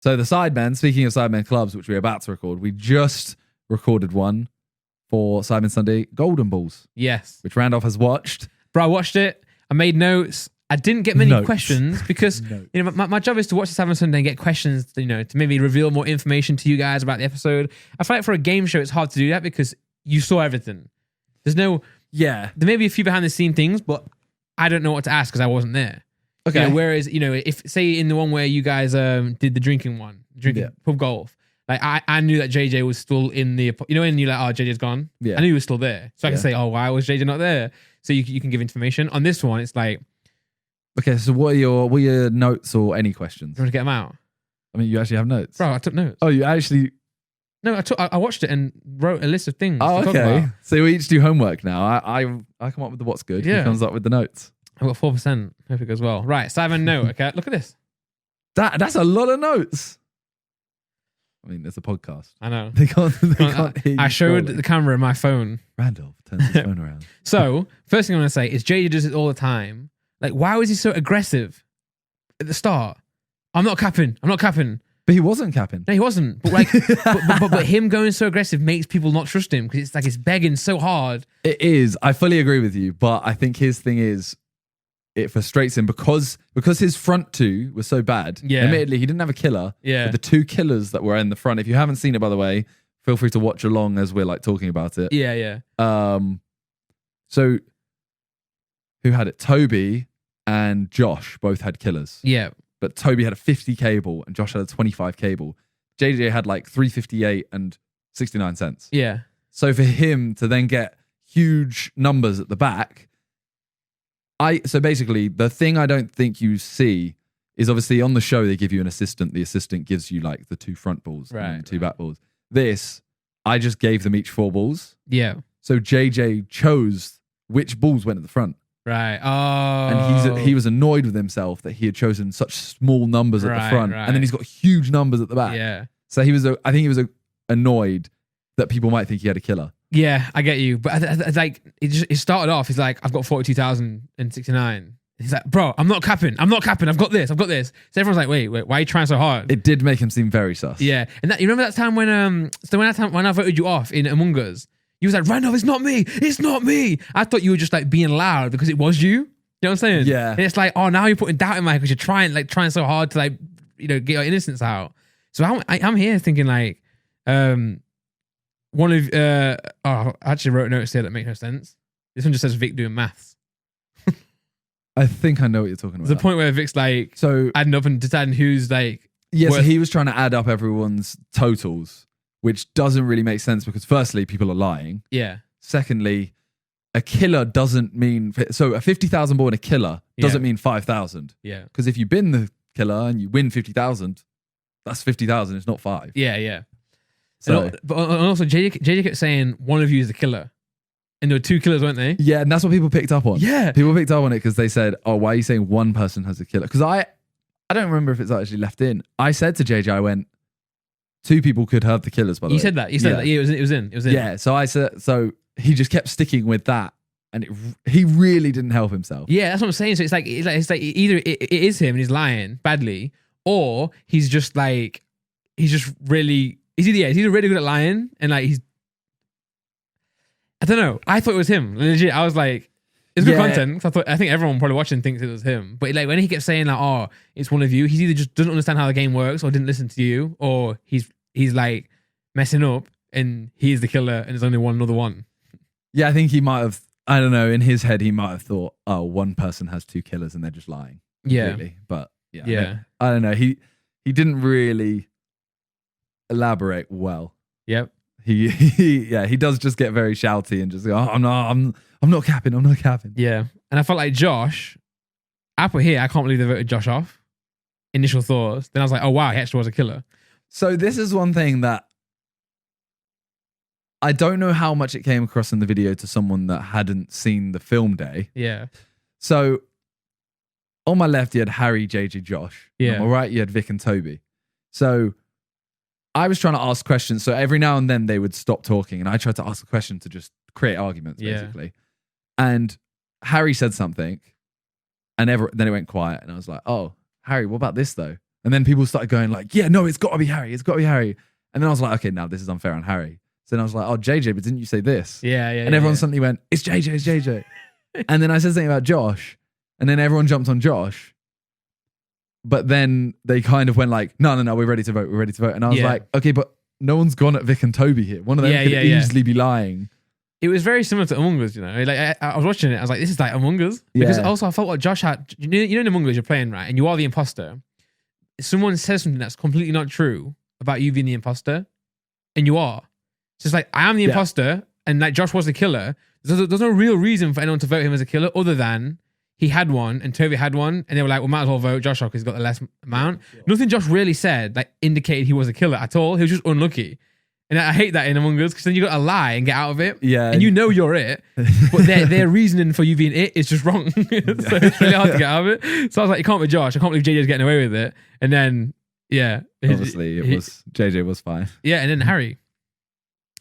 So the Sidemen, speaking of Sidemen clubs, which we're about to record, we just recorded one for Sidemen Sunday Golden Balls. Yes. Which Randolph has watched. Bro, I watched it. I made notes. I didn't get many questions because you know my job is to watch the Sidemen Sunday and get questions, you know, to maybe reveal more information to you guys about the episode. I feel like for a game show, it's hard to do that because you saw everything. There's no... Yeah. There may be a few behind the scene things, but I don't know what to ask because I wasn't there. Okay. You know, whereas, you know, if say in the one where you guys did the drinking pub golf, like I knew that JJ was still in the, you know, and you're like, oh, JJ's gone. Yeah. I knew he was still there. So I can say, oh, why was JJ not there? So you can give information. On this one, it's like, okay, so what are your notes or any questions? you want to get them out? I mean, you actually have notes. Bro, I took notes. Oh, you actually... No, I watched it and wrote a list of things. Oh, to talk okay. about. So we each do homework now. I come up with the what's good. Yeah. He comes up with the notes. I got 4%. Hope it goes well. Right, Simon, note. Okay, look at this. That's a lot of notes. I mean, it's a podcast. I know. They can't hear you I showed scrolling. the camera my phone. Randolph turns his phone around. So, first thing I want to say is JJ does it all the time. Like, why was he so aggressive at the start? I'm not capping. But he wasn't capping. No, he wasn't. But like, but him going so aggressive makes people not trust him because it's like it's begging so hard. It is. I fully agree with you. But I think his thing is, it frustrates him because his front two were so bad. Yeah. Admittedly, he didn't have a killer. Yeah. But the two killers that were in the front, if you haven't seen it, by the way, feel free to watch along as we're like talking about it. Yeah. So who had it? Toby and Josh both had killers. Yeah. But Toby had a 50 cable and Josh had a 25 cable. JJ had like 358 and 69 cents. Yeah. So for him to then get huge numbers at the back, so basically the thing I don't think you see is obviously on the show they give you an assistant. The assistant gives you like the two front balls and two back balls. This, I just gave them each 4 balls. Yeah. So JJ chose which balls went at the front. Right. Oh. And he was annoyed with himself that he had chosen such small numbers at the front, and then he's got huge numbers at the back. Yeah. So I think he was annoyed that people might think he had a killer. Yeah, I get you, but like it started off. He's like, I've got 42,069. He's like, bro, I'm not capping. I've got this. So everyone's like, wait, why are you trying so hard? It did make him seem very sus. Yeah, and you remember that time when when I voted you off in Among Us. You was like, Randolph, it's not me. I thought you were just like being loud because it was you. You know what I'm saying? Yeah. And it's like, oh, now you're putting doubt in my head because you're trying so hard to like, you know, get your innocence out. So I'm here thinking like, one of, I actually wrote notes here that make no sense. This one just says Vic doing maths. I think I know what you're talking about. There's a point where Vic's like, adding up and deciding who's like. Yeah, so he was trying to add up everyone's totals, which doesn't really make sense because firstly, people are lying. Yeah. Secondly, a killer doesn't mean... So a 50,000 ball in a killer doesn't mean 5,000. Yeah. Because if you bin the killer and you win 50,000, that's 50,000. It's not 5. Yeah. So, but also, JJ kept saying one of you is the killer. And there were 2 killers, weren't they? yeah, and that's what people picked up on. Yeah. People picked up on it because they said, oh, why are you saying one person has a killer? Because I don't remember if it's actually left in. I said to JJ, I went, 2 people could have the killers, by the way. You said that. Yeah, it was in. Yeah, so I said, so he just kept sticking with that, and he really didn't help himself. Yeah, that's what I'm saying. So it's like either it is him and he's lying badly, or he's just like he's either really good at lying and like I don't know. I thought it was him. Legit, I was like, it's good content. I think everyone probably watching thinks it was him. But like when he kept saying like, oh, it's one of you, he's either just doesn't understand how the game works or didn't listen to you, or he's like messing up and he's the killer and there's only another one. Yeah, I think he might have, I don't know, in his head he might have thought, oh, one person has 2 killers and they're just lying. Yeah. Completely. But yeah. I don't know. He didn't really elaborate well. Yep. He does just get very shouty and just go, oh, I'm not capping. Yeah. And I felt like Josh, I put here, I can't believe they voted Josh off. Initial thoughts. Then I was like, oh wow, he actually was a killer. So this is one thing that I don't know how much it came across in the video to someone that hadn't seen the film day. Yeah. So on my left, you had Harry, JJ, Josh. Yeah. On my right, you had Vic and Toby. So I was trying to ask questions. So every now and then they would stop talking and I tried to ask a question to just create arguments, basically. And Harry said something and then it went quiet. And I was like, oh, Harry, what about this though? And then people started going like, yeah, no, it's got to be Harry. It's got to be Harry. And then I was like, okay, now this is unfair on Harry. So then I was like, oh, JJ, but didn't you say this? Yeah. And everyone suddenly went, it's JJ, it's JJ. And then I said something about Josh. And then everyone jumped on Josh. But then they kind of went like, no, we're ready to vote. We're ready to vote. And I was like, okay, but no one's gone at Vic and Toby here. One of them could easily be lying. It was very similar to Among Us, Like I was watching it, I was like, this is like Among Us. Because also I felt what Josh had. You know in Among Us you're playing, right? And you are the imposter. Someone says something that's completely not true about you being the imposter, and you are. It's just like, I am the imposter, and like Josh was the killer. There's no real reason for anyone to vote him as a killer other than he had one and Toby had one, and they were like, well, might as well vote Josh off because he's got the less amount. Nothing Josh really said like indicated he was a killer at all. He was just unlucky. And I hate that in Among Us because then you got to lie and get out of it. Yeah. And you know you're it, but their reasoning for you being it is just wrong. So it's really hard to get out of it. So I was like, it can't be Josh. I can't believe JJ's getting away with it. And then, obviously JJ was fine. Yeah. And then Harry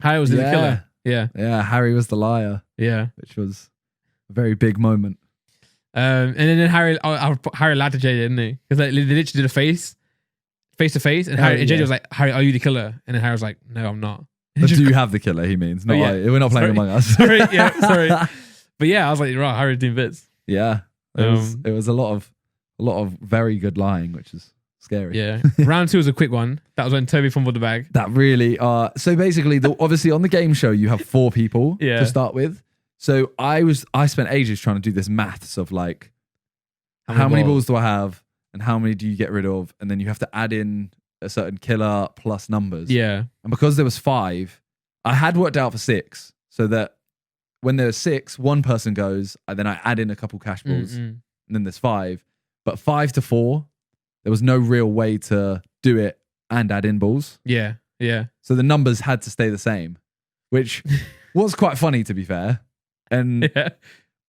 was the killer. Yeah. Yeah. Harry was the liar. Yeah. Which was a very big moment. And then Harry lied to JJ, didn't he? Because they literally did a face to face, and JJ was like, Harry, are you the killer? And then Harry was like, no, I'm not. But do you have the killer? He means, not we're not playing Among Us. sorry. But yeah, I was like, right, Harry's doing bits. Yeah, it was a lot of very good lying, which is scary. Yeah, round 2 was a quick one. That was when Toby fumbled the bag. That really. So basically, obviously on the game show you have 4 people to start with. So I spent ages trying to do this maths of like, how many balls do I have? And how many do you get rid of? And then you have to add in a certain killer plus numbers. Yeah. And because there was 5, I had worked out for 6. So that when there was 6, one person goes, and then I add in a couple cash balls. And then there's 5. But 5 to 4, there was no real way to do it and add in balls. Yeah. Yeah. So the numbers had to stay the same, which was quite funny, to be fair. And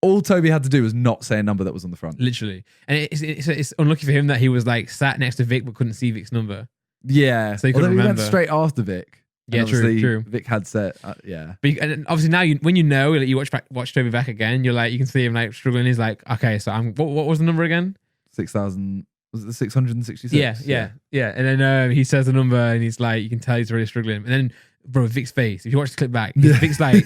all Toby had to do was not say a number that was on the front. Literally. And it's unlucky for him that he was like sat next to Vic but couldn't see Vic's number. Yeah. So he couldn't remember. He went straight after Vic. Yeah, true. Vic had set, yeah. But and obviously now when you know that you watch Toby back again, you're like, you can see him like struggling. He's like, okay, so what was the number again? 6,000. Was it 666? Yeah. And then he says the number and he's like, you can tell he's really struggling. And then, bro, Vic's face, if you watch the clip back, Vic's like...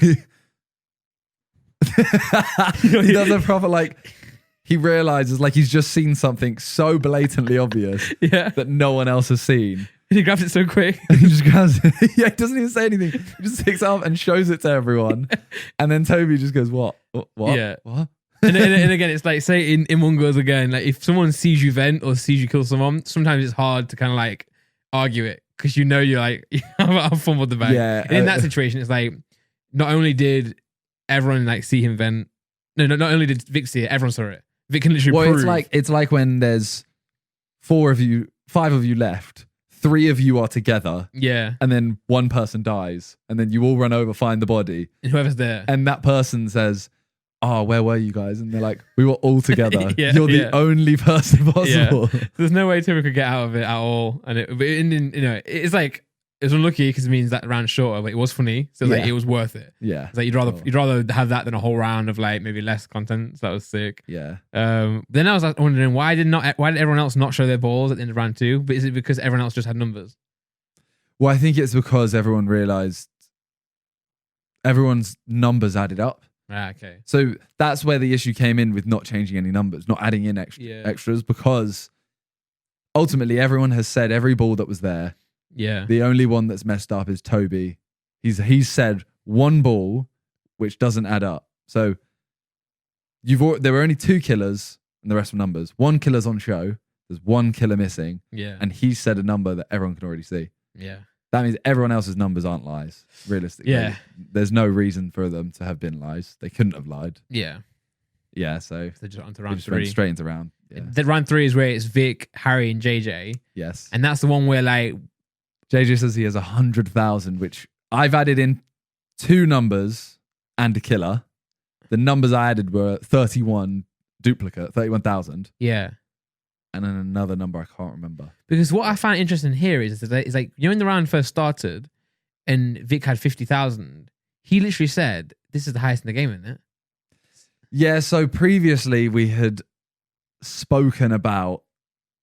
He does a proper like, he realizes like he's just seen something so blatantly obvious that no one else has seen. And he grabs it so quick. And he just grabs it. He doesn't even say anything. He just picks it up and shows it to everyone. And then Toby just goes, what? Yeah. What? and again, it's like, say in Among Us again, like if someone sees you vent or sees you kill someone, sometimes it's hard to kind of like argue it because you know you're like, I've fumbled the bag. Yeah. And in that situation, it's like, not only did everyone like see him vent, not only did Vic see it, everyone saw it. Vic can literally prove. It's like when there's 5 of you left, 3 of you are together. Yeah. And then one person dies, and then you all run over, find the body. And whoever's there. And that person says, oh, where were you guys? And they're like, we were all together. You're the only person possible. Yeah. There's no way Toby could get out of it at all. And it's like, it was unlucky because it means that round shorter, but it was funny. So like, it was worth it. Yeah. It's like you'd rather have that than a whole round of like maybe less content. So that was sick. Yeah. Then I was like wondering why did everyone else not show their balls at the end of round 2? But is it because everyone else just had numbers? Well, I think it's because everyone realized everyone's numbers added up. Ah, okay. So that's where the issue came in with not changing any numbers, not adding in extras, because ultimately everyone has said every ball that was there. Yeah. The only one that's messed up is Toby. He's said one ball which doesn't add up. So there were only 2 killers and the rest were numbers. 1 killer's on show. There's 1 killer missing. Yeah. And he said a number that everyone can already see. Yeah. That means everyone else's numbers aren't lies, realistically. Yeah. There's no reason for them to have been lies. They couldn't have lied. Yeah. Yeah, so they just onto round 3. Went straight into round. Yeah. The round 3 is where it's Vic, Harry, and JJ. Yes. And that's the one where like JJ says he has 100,000, which I've added in 2 numbers and a killer. The numbers I added were 31 duplicate, 31,000. Yeah. And then another number I can't remember. Because what I found interesting here is like, you know, when the round first started and Vic had 50,000, he literally said, this is the highest in the game, isn't it? Yeah, so previously we had spoken about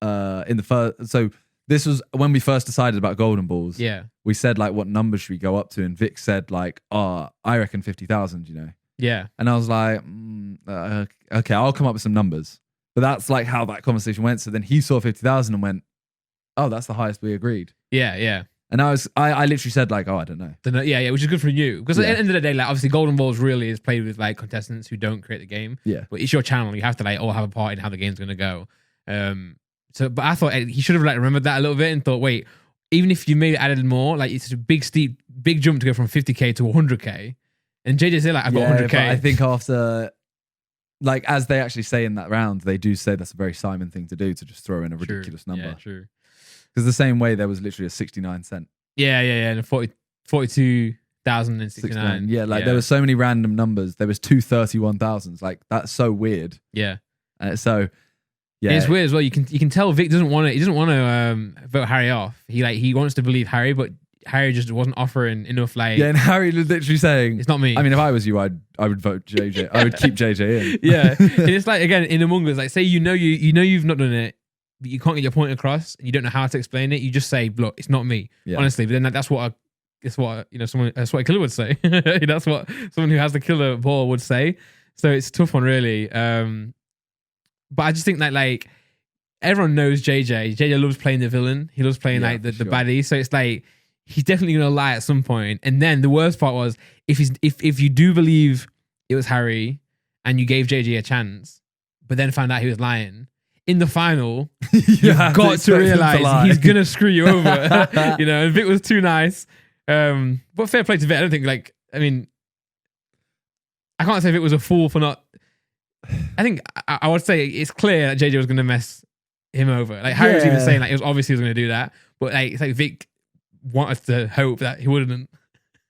in the first. So this was when we first decided about golden balls. Yeah. We said like, what number should we go up to? And Vic said like, I reckon 50,000. You know. Yeah. And I was like, okay, I'll come up with some numbers. But that's like how that conversation went. So then he saw 50,000 and went, oh, that's the highest we agreed. Yeah, yeah. And I literally said like, oh, I don't know. Yeah, which is good for you. Because at the end of the day, like obviously Golden Balls really is played with like contestants who don't create the game. Yeah. But it's your channel. You have to like all have a part in how the game's going to go. But I thought he should have like remembered that a little bit and thought, wait, even if you maybe added more, like it's a big jump to go from 50k to 100k. And JJ said like, I've got 100k. But I think after, like as they actually say in that round, they do say that's a very Simon thing to do, to just throw in a ridiculous number. Yeah, true. Because the same way there was literally a 69 cent. Yeah. And 42,069. Yeah, like there were so many random numbers. There was 231,000s. Like that's so weird. Yeah. So yeah, and it's weird as well. You can tell Vic doesn't want to. He doesn't want to vote Harry off. He wants to believe Harry, but Harry just wasn't offering enough. Like and Harry was literally saying, "It's not me." I mean, if I was you, I would vote JJ. I would keep JJ in. Yeah, and it's like again in Among Us. Like say you know you've not done it, but you can't get your point across, and you don't know how to explain it. You just say, "Look, it's not me." Yeah. Honestly, but then that's what a killer would say. That's what someone who has the killer ball would say. So it's a tough one, really. But I just think that like everyone knows JJ. JJ loves playing the villain. He loves playing like the baddie. So it's like he's definitely gonna lie at some point. And then the worst part was if you do believe it was Harry and you gave JJ a chance, but then found out he was lying. In the final, you've got to realize he's gonna screw you over. And Vic was too nice. But fair play to Vic. I don't think I can't say Vic was a fool for not. I think I would say it's clear that JJ was gonna mess him over. Like Harry was even saying like it was obviously he was gonna do that, but like it's like Vic wanted to hope that he wouldn't.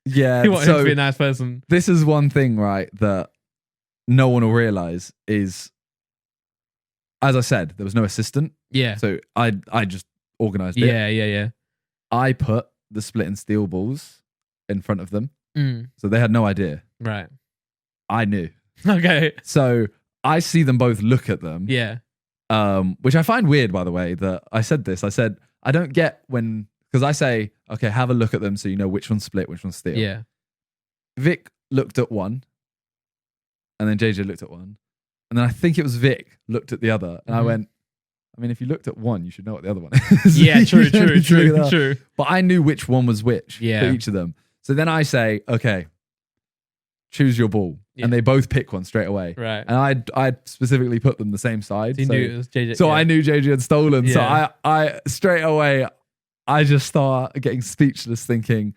Yeah, he wanted him to be a nice person. This is one thing, right, that no one will realize is, as I said, there was no assistant. Yeah. So I just organized it. Yeah. I put the split and steel balls in front of them. Mm. So they had no idea. Right. I knew. Okay. So I see them both look at them. Yeah. Which I find weird, by the way, that I said this. I said, I don't get when, because I say, okay, have a look at them so you know which one's split, which one's steel. Yeah. Vic looked at one, and then JJ looked at one, and then I think it was Vic looked at the other, and I went, I mean, if you looked at one, you should know what the other one is. Yeah, true. But I knew which one was which for each of them. So then I say, okay, choose your ball. Yeah. And they both pick one straight away. Right. And I specifically put them the same side. So you knew it was JJ. So I knew JJ had stolen. Yeah. So I straight away, I just start getting speechless thinking,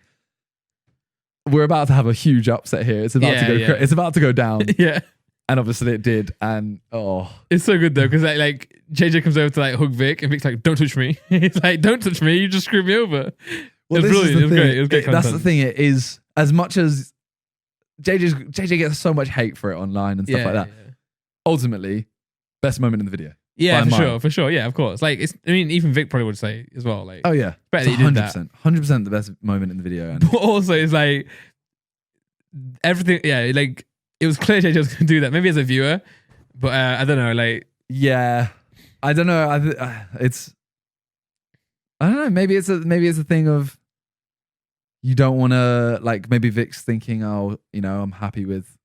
we're about to have a huge upset here. It's about to go. It's about to go down. Yeah. And obviously it did. And it's so good though, because like JJ comes over to like hug Vic, and Vic's like, "Don't touch me." He's like, "Don't touch me. You just screwed me over." Well, it was brilliant. It was great. It was great. That's the thing. It is, as much as JJ gets so much hate for it online and stuff like that. Yeah. Ultimately, best moment in the video. Yeah, for sure. Yeah, of course. Like, even Vic probably would say as well. Like, oh yeah, better that you did that. 100% the best moment in the video. And but also, it's like everything. Yeah, like it was clear JJ was going to do that. Maybe as a viewer, but I don't know. Like, yeah, I don't know. I don't know. Maybe it's a thing of you don't want to, like, maybe Vic's thinking, oh, I'm happy with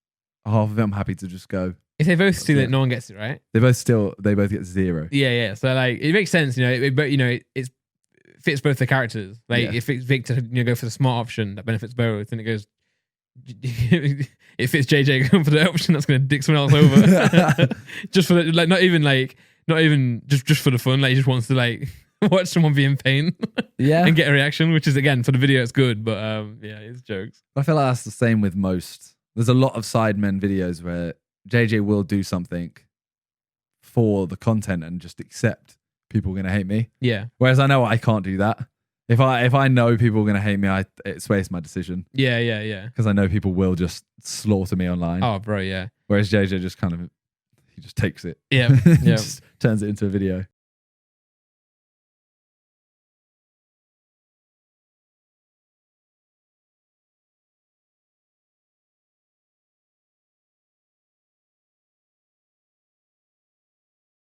half of it. I'm happy to just go. If they both steal it, no one gets it, right? They both get 0. Yeah. So like, it makes sense, but it fits both the characters. Like, if it's Vic to go for the smart option that benefits both, and it goes, it fits JJ going for the option that's going to dick someone else over, just for the, like, not even just for the fun. Like, he just wants to like watch someone be in pain, and get a reaction. Which is, again, for the video, it's good, but it's jokes. I feel like that's the same with most. There's a lot of Sidemen videos where JJ will do something for the content and just accept people are going to hate me. Yeah. Whereas I know I can't do that. If I know people are going to hate me, it sways my decision. Yeah. Because I know people will just slaughter me online. Oh, bro, yeah. Whereas JJ just he just takes it. Yeah. Just turns it into a video.